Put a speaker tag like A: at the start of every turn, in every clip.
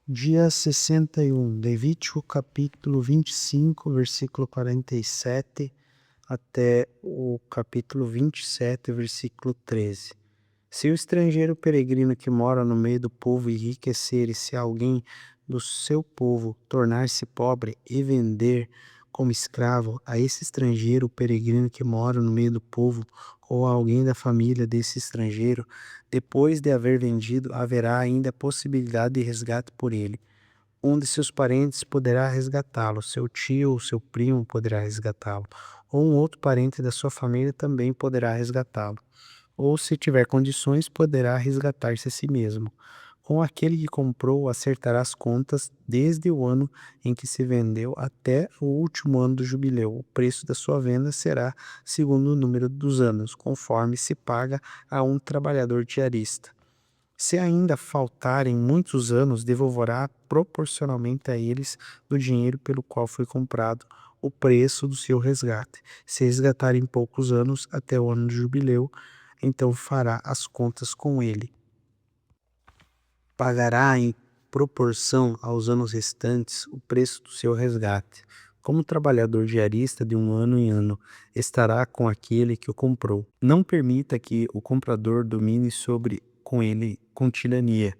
A: Dia 61, Levítico capítulo 25, versículo 47 até o capítulo 27, versículo 13. Se o estrangeiro peregrino que mora no meio do povo enriquecer, e se alguém do seu povo tornar-se pobre e vender como escravo a esse estrangeiro peregrino que mora no meio do povo, ou a alguém da família desse estrangeiro, depois de haver vendido, haverá ainda a possibilidade de resgate por ele. Um de seus parentes poderá resgatá-lo, seu tio ou seu primo poderá resgatá-lo, ou um outro parente da sua família também poderá resgatá-lo, ou se tiver condições, poderá resgatar-se a si mesmo. Com aquele que comprou, acertará as contas desde o ano em que se vendeu até o último ano do jubileu. O preço da sua venda será segundo o número dos anos, conforme se paga a um trabalhador diarista. Se ainda faltarem muitos anos, devolverá proporcionalmente a eles do dinheiro pelo qual foi comprado o preço do seu resgate. Se resgatarem poucos anos até o ano do jubileu, então fará as contas com ele. Pagará em proporção aos anos restantes o preço do seu resgate. Como trabalhador diarista de um ano em ano, estará com aquele que o comprou. Não permita que o comprador domine sobre com ele com tirania.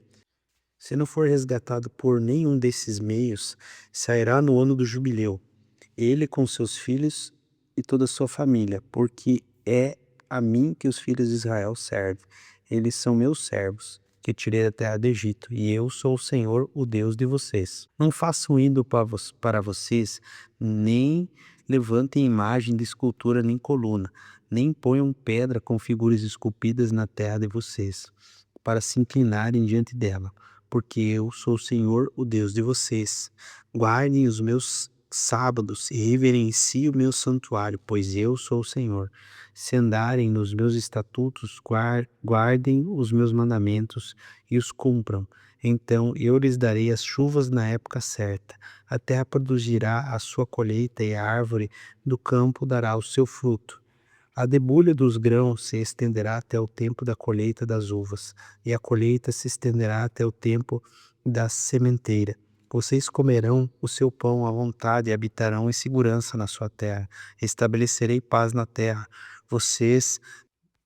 A: Se não for resgatado por nenhum desses meios, sairá no ano do jubileu, ele com seus filhos e toda a sua família, porque é a mim que os filhos de Israel servem. Eles são meus servos, que tirei da terra do Egito, e eu sou o Senhor, o Deus de vocês. Não façam ídolo para vocês, nem levantem imagem de escultura nem coluna, nem ponham pedra com figuras esculpidas na terra de vocês, para se inclinarem diante dela, porque eu sou o Senhor, o Deus de vocês. Guardem os meus sábados e reverenciem o meu santuário, pois eu sou o Senhor. Se andarem nos meus estatutos, guardem os meus mandamentos e os cumpram. Então eu lhes darei as chuvas na época certa. A terra produzirá a sua colheita e a árvore do campo dará o seu fruto. A debulha dos grãos se estenderá até o tempo da colheita das uvas, e a colheita se estenderá até o tempo da sementeira. Vocês comerão o seu pão à vontade e habitarão em segurança na sua terra. Estabelecerei paz na terra. Vocês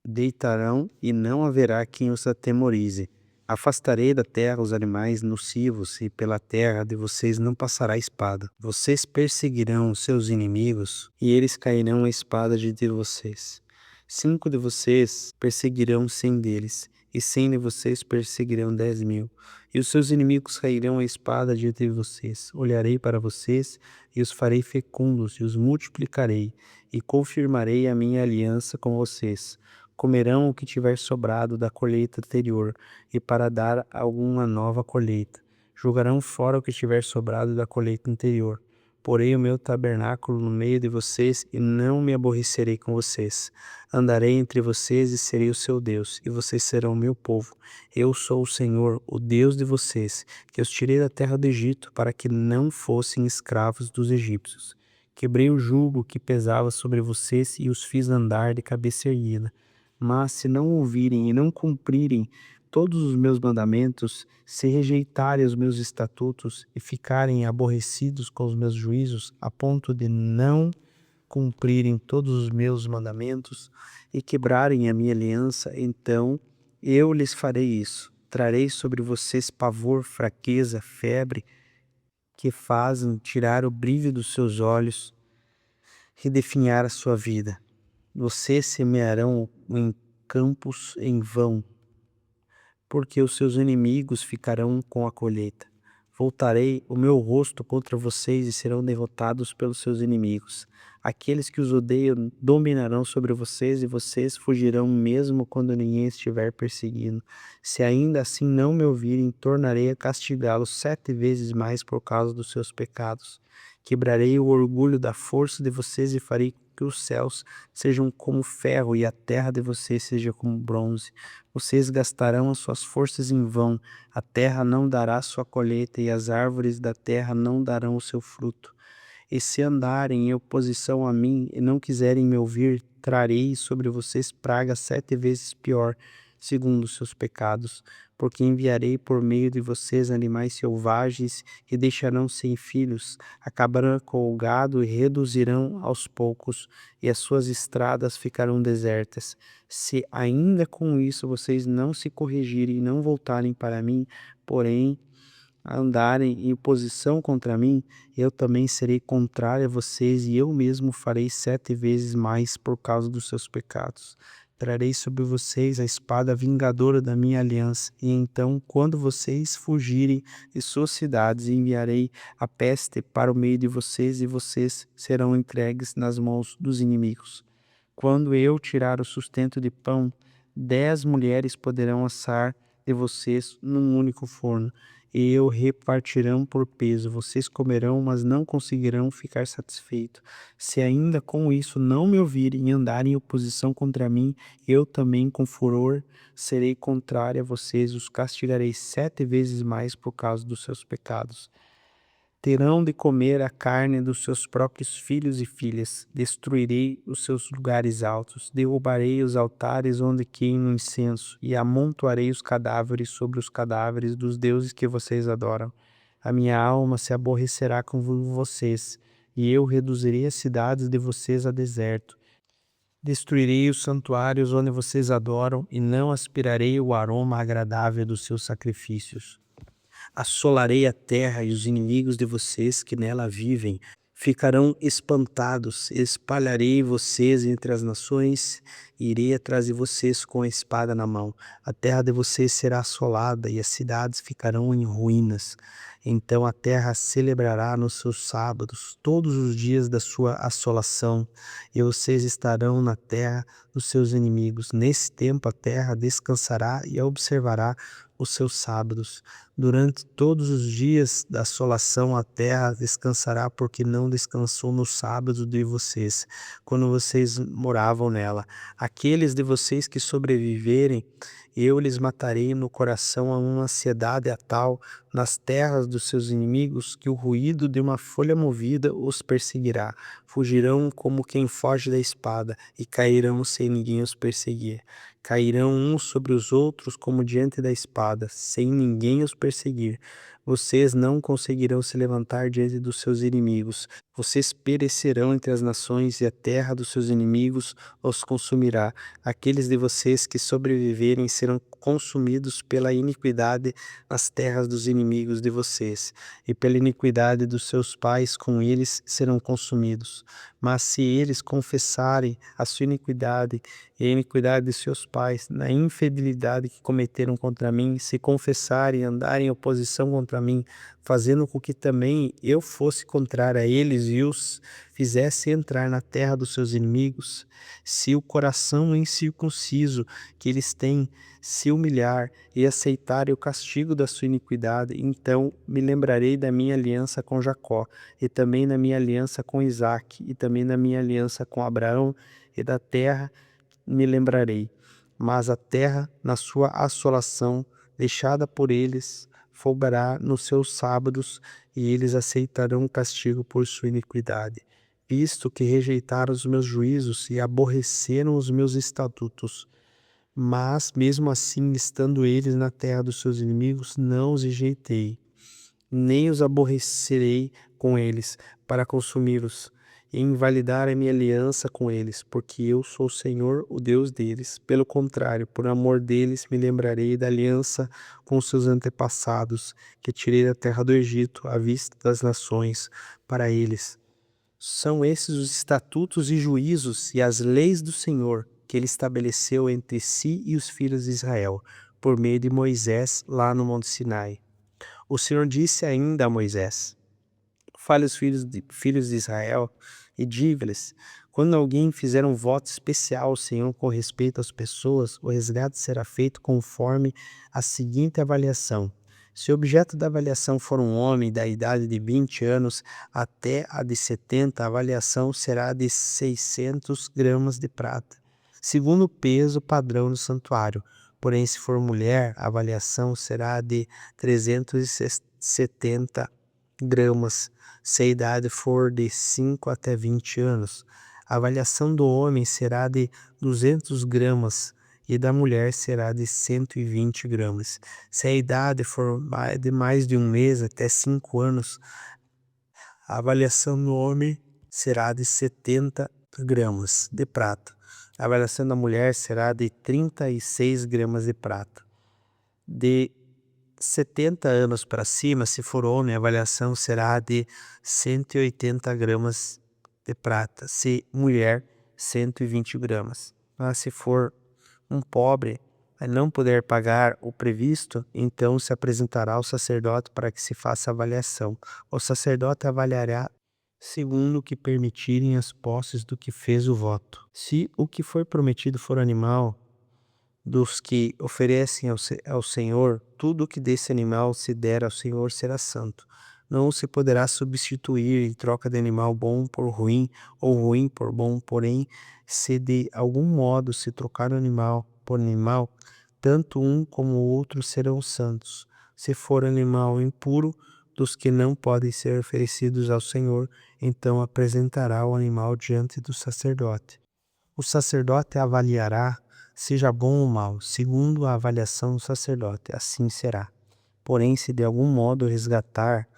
A: deitarão e não haverá quem os atemorize. Afastarei da terra os animais nocivos, e pela terra de vocês não passará espada. Vocês perseguirão os seus inimigos, e eles cairão a espada diante de vocês. 5 de vocês perseguirão 100 deles, e 100 de vocês perseguirão 10.000. E os seus inimigos cairão a espada diante de vocês. Olharei para vocês, e os farei fecundos, e os multiplicarei, e confirmarei a minha aliança com vocês. Comerão o que tiver sobrado da colheita anterior, e para dar alguma nova colheita. Jogarão fora o que tiver sobrado da colheita anterior. Porei o meu tabernáculo no meio de vocês, e não me aborrecerei com vocês. Andarei entre vocês e serei o seu Deus, e vocês serão o meu povo. Eu sou o Senhor, o Deus de vocês, que os tirei da terra do Egito, para que não fossem escravos dos egípcios. Quebrei o jugo que pesava sobre vocês e os fiz andar de cabeça erguida. Mas se não ouvirem e não cumprirem todos os meus mandamentos, se rejeitarem os meus estatutos e ficarem aborrecidos com os meus juízos, a ponto de não cumprirem todos os meus mandamentos e quebrarem a minha aliança, então eu lhes farei isso. Trarei sobre vocês pavor, fraqueza, febre, que fazem tirar o brilho dos seus olhos e definhar a sua vida. Vocês semearão em campos em vão, porque os seus inimigos ficarão com a colheita. Voltarei o meu rosto contra vocês e serão derrotados pelos seus inimigos. Aqueles que os odeiam dominarão sobre vocês e vocês fugirão mesmo quando ninguém estiver perseguindo. Se ainda assim não me ouvirem, tornarei a castigá-los 7 vezes mais por causa dos seus pecados. Quebrarei o orgulho da força de vocês e farei que os céus sejam como ferro e a terra de vocês seja como bronze. Vocês gastarão as suas forças em vão, a terra não dará sua colheita e as árvores da terra não darão o seu fruto. E se andarem em oposição a mim e não quiserem me ouvir, trarei sobre vocês praga 7 vezes pior, segundo os seus pecados. porque enviarei por meio de vocês animais selvagens que deixarão sem filhos, acabarão com o gado e reduzirão aos poucos, e as suas estradas ficarão desertas. Se ainda com isso vocês não se corrigirem e não voltarem para mim, porém andarem em oposição contra mim, eu também serei contrário a vocês e eu mesmo farei 7 vezes mais por causa dos seus pecados. Trarei sobre vocês a espada vingadora da minha aliança, e então, quando vocês fugirem de suas cidades, enviarei a peste para o meio de vocês e vocês serão entregues nas mãos dos inimigos. Quando eu tirar o sustento de pão, 10 mulheres poderão assar de vocês num único forno, e o repartirão por peso. Vocês comerão, mas não conseguirão ficar satisfeitos. Se ainda com isso não me ouvirem e andarem em oposição contra mim, eu também com furor serei contrário a vocês, os castigarei 7 vezes mais por causa dos seus pecados. Terão de comer a carne dos seus próprios filhos e filhas. Destruirei os seus lugares altos, derrubarei os altares onde queimam incenso, e amontoarei os cadáveres sobre os cadáveres dos deuses que vocês adoram. A minha alma se aborrecerá com vocês, e eu reduzirei as cidades de vocês a deserto. Destruirei os santuários onde vocês adoram, e não aspirarei o aroma agradável dos seus sacrifícios. Assolarei a terra e os inimigos de vocês que nela vivem ficarão espantados. Espalharei vocês entre as nações e irei atrás de vocês com a espada na mão. A terra de vocês será assolada e as cidades ficarão em ruínas. Então a terra celebrará nos seus sábados todos os dias da sua assolação, e vocês estarão na terra dos seus inimigos. Nesse tempo a terra descansará e observará os seus sábados. Durante todos os dias da assolação a terra descansará, porque não descansou no sábado de vocês, quando vocês moravam nela. Aqueles de vocês que sobreviverem, eu lhes matarei no coração a uma ansiedade a tal nas terras dos seus inimigos, que o ruído de uma folha movida os perseguirá. Fugirão como quem foge da espada, e cairão sem ninguém os perseguir. Cairão uns sobre os outros como diante da espada, sem ninguém os perseguir. Vocês não conseguirão se levantar diante dos seus inimigos. Vocês perecerão entre as nações, e a terra dos seus inimigos os consumirá. Aqueles de vocês que sobreviverem serão consumidos pela iniquidade nas terras dos inimigos de vocês, e pela iniquidade dos seus pais com eles serão consumidos. Mas se eles confessarem a sua iniquidade e a iniquidade de seus pais, na infidelidade que cometeram contra mim, se confessarem e andarem em oposição contra mim, fazendo com que também eu fosse contrário a eles e os fizesse entrar na terra dos seus inimigos, se o coração incircunciso que eles têm se humilhar e aceitarem o castigo da sua iniquidade, então me lembrarei da minha aliança com Jacó, e também da minha aliança com Isaque, e também da minha aliança com Abraão, e da terra me lembrarei. Mas a terra, na sua assolação, deixada por eles, folgará nos seus sábados, e eles aceitarão o castigo por sua iniquidade, visto que rejeitaram os meus juízos e aborreceram os meus estatutos. Mas, mesmo assim, estando eles na terra dos seus inimigos, não os rejeitei, nem os aborrecerei com eles, para consumi-los e invalidar a minha aliança com eles, porque eu sou o Senhor, o Deus deles. Pelo contrário, por amor deles, me lembrarei da aliança com seus antepassados, que tirei da terra do Egito, à vista das nações, para eles. São esses os estatutos e juízos e as leis do Senhor, que ele estabeleceu entre si e os filhos de Israel, por meio de Moisés, lá no Monte Sinai. O Senhor disse ainda a Moisés: fale aos filhos de Israel e diga-lhes: quando alguém fizer um voto especial ao Senhor com respeito às pessoas, o resgate será feito conforme a seguinte avaliação. Se o objeto da avaliação for um homem da idade de 20 anos até a de 70, a avaliação será de 600 gramas de prata, segundo o peso padrão do santuário. Porém, se for mulher, a avaliação será de 370 gramas, se a idade for de 5 até 20 anos. A avaliação do homem será de 200 gramas, e da mulher será de 120 gramas. Se a idade for de mais de um mês até 5 anos, a avaliação do homem será de 70 gramas de prata. A avaliação da mulher será de 36 gramas de prata. De 70 anos para cima, se for homem, a avaliação será de 180 gramas de prata. Se mulher, 120 gramas. Mas se for um pobre a não poder pagar o previsto, então se apresentará ao sacerdote para que se faça a avaliação. O sacerdote avaliará segundo o que permitirem as posses do que fez o voto. Se o que foi prometido for animal, dos que oferecem ao Senhor, tudo o que desse animal se der ao Senhor será santo. Não se poderá substituir em troca de animal bom por ruim, ou ruim por bom, porém, se de algum modo se trocar o animal por animal, tanto um como o outro serão santos. Se for animal impuro, dos que não podem ser oferecidos ao Senhor, então apresentará o animal diante do sacerdote. O sacerdote avaliará, seja bom ou mau, segundo a avaliação do sacerdote, assim será. Porém, se de algum modo resgatar,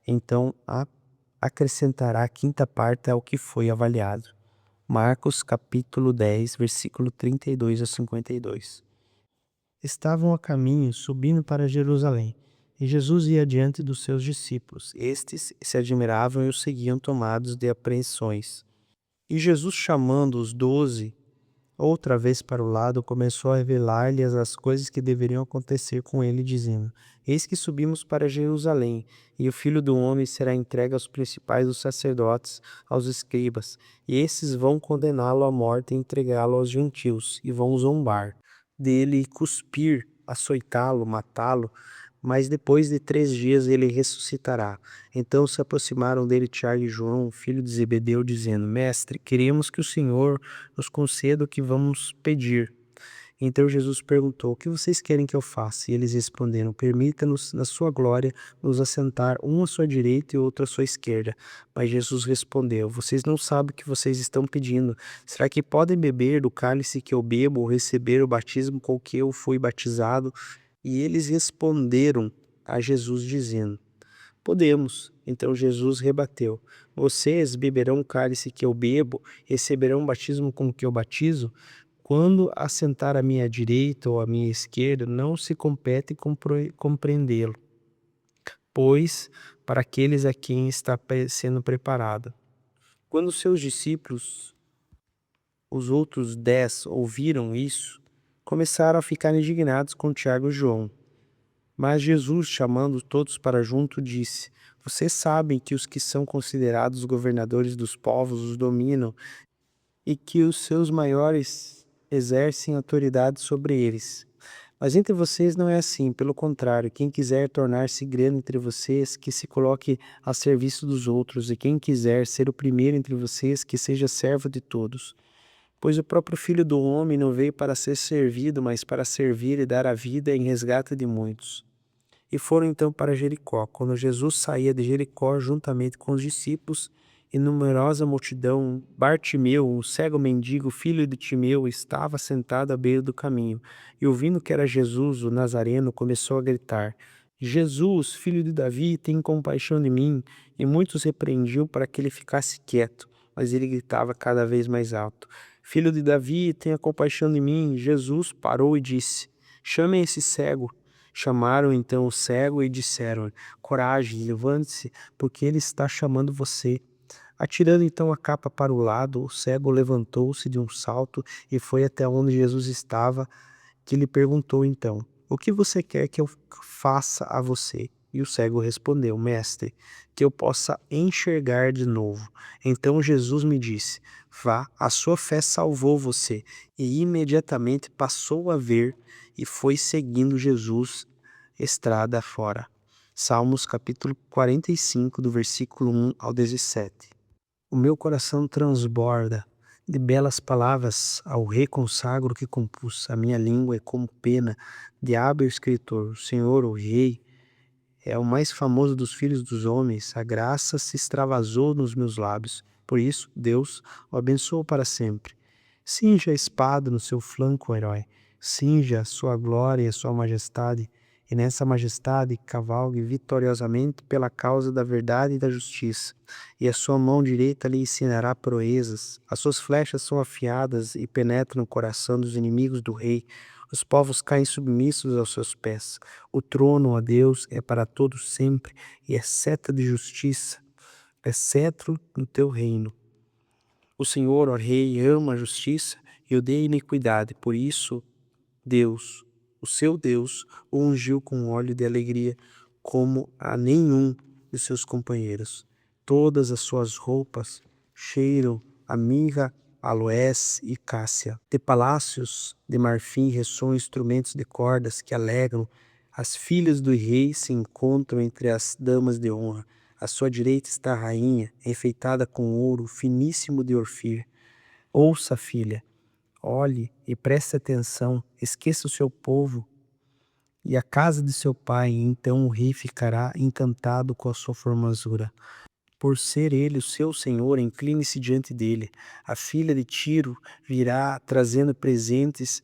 A: então acrescentará a quinta parte ao que foi avaliado. Marcos capítulo 10, versículo 32 a 52. Estavam a caminho, subindo para Jerusalém, e Jesus ia diante dos seus discípulos. Estes se admiravam e o seguiam tomados de apreensões. E Jesus, chamando os 12, outra vez para o lado, começou a revelar-lhes as coisas que deveriam acontecer com ele, dizendo: Eis que subimos para Jerusalém, e o Filho do Homem será entregue aos principais dos sacerdotes, aos escribas, e esses vão condená-lo à morte e entregá-lo aos gentios, e vão zombar dele e cuspir, açoitá-lo, matá-lo, mas depois de 3 dias ele ressuscitará. Então se aproximaram dele Tiago e João, filho de Zebedeu, dizendo: Mestre, queremos que o Senhor nos conceda o que vamos pedir. Então Jesus perguntou: O que vocês querem que eu faça? E eles responderam: Permita-nos, na sua glória, nos assentar um à sua direita e outro à sua esquerda. Mas Jesus respondeu: Vocês não sabem o que vocês estão pedindo. Será que podem beber do cálice que eu bebo ou receber o batismo com que eu fui batizado? E eles responderam a Jesus dizendo: Podemos. Então Jesus rebateu: Vocês beberão o cálice que eu bebo, receberão o batismo com que eu batizo? Quando assentar à minha direita ou à minha esquerda, não se compete compreendê-lo, pois para aqueles a quem está sendo preparado. Quando seus discípulos, os outros 10, ouviram isso, começaram a ficar indignados com Tiago e João. Mas Jesus, chamando todos para junto, disse: Vocês sabem que os que são considerados governadores dos povos os dominam e que os seus maiores exercem autoridade sobre eles. Mas entre vocês não é assim, pelo contrário, quem quiser tornar-se grande entre vocês, que se coloque a serviço dos outros, e quem quiser ser o primeiro entre vocês, que seja servo de todos. Pois o próprio Filho do Homem não veio para ser servido, mas para servir e dar a vida em resgate de muitos. E foram então para Jericó. Quando Jesus saía de Jericó juntamente com os discípulos e numerosa multidão, Bartimeu, um cego mendigo, filho de Timeu, estava sentado à beira do caminho. E ouvindo que era Jesus, o Nazareno, começou a gritar: Jesus, filho de Davi, tem compaixão de mim. E muitos repreendiam para que ele ficasse quieto, mas ele gritava cada vez mais alto: Filho de Davi, tenha compaixão de mim. Jesus parou e disse: Chamem esse cego. Chamaram então o cego e disseram: Coragem, levante-se, porque ele está chamando você. Atirando então a capa para o lado, o cego levantou-se de um salto e foi até onde Jesus estava, que lhe perguntou então: O que você quer que eu faça a você? E o cego respondeu: Mestre, que eu possa enxergar de novo. Então Jesus me disse: Vá, a sua fé salvou você. E imediatamente passou a ver e foi seguindo Jesus estrada fora. Salmos capítulo 45, do versículo 1 ao 17. O meu coração transborda de belas palavras ao rei consagro que compus. A minha língua é como pena de hábil escritor. O Senhor, o rei, é o mais famoso dos filhos dos homens. A graça se extravasou nos meus lábios. Por isso, Deus o abençoou para sempre. Cinja a espada no seu flanco, herói. cinja a sua glória e a sua majestade, e nessa majestade cavalgue vitoriosamente pela causa da verdade e da justiça, e a sua mão direita lhe ensinará proezas, as suas flechas são afiadas e penetram no coração dos inimigos do rei, os povos caem submissos aos seus pés. O trono, ó Deus, é para todos sempre, e é seta de justiça, é cetro no teu reino. O Senhor, ó Rei, ama a justiça e odeia a iniquidade, por isso Deus, o seu Deus, o ungiu com óleo de alegria, como a nenhum de seus companheiros. Todas as suas roupas cheiram a mirra, aloés e cássia. De palácios de marfim ressoam instrumentos de cordas que alegram. As filhas do rei se encontram entre as damas de honra. À sua direita está a rainha, enfeitada com ouro finíssimo de Orfir. Ouça, filha, olhe e preste atenção, esqueça o seu povo e a casa de seu pai, e então o rei ficará encantado com a sua formosura. Por ser ele o seu senhor, incline-se diante dele. A filha de Tiro virá trazendo presentes,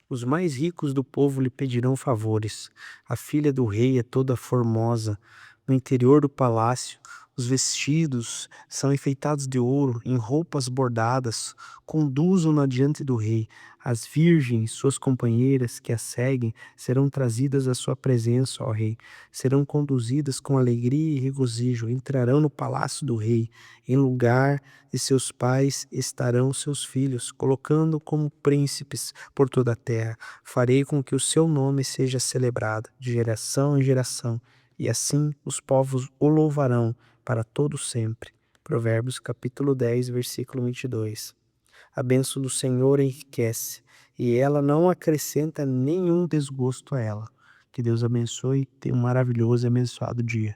A: os mais ricos do povo lhe pedirão favores. A filha do rei é toda formosa. No interior do palácio, os vestidos são enfeitados de ouro, em roupas bordadas, conduzam-na diante do rei. As virgens, suas companheiras que a seguem, serão trazidas à sua presença, ó rei. Serão conduzidas com alegria e regozijo, entrarão no palácio do rei. Em lugar de seus pais estarão seus filhos, colocando como príncipes por toda a terra. Farei com que o seu nome seja celebrado de geração em geração, e assim os povos o louvarão para todo sempre. Provérbios capítulo 10, versículo 22. A bênção do Senhor enriquece, e ela não acrescenta nenhum desgosto a ela. Que Deus abençoe e tenha um maravilhoso e abençoado dia.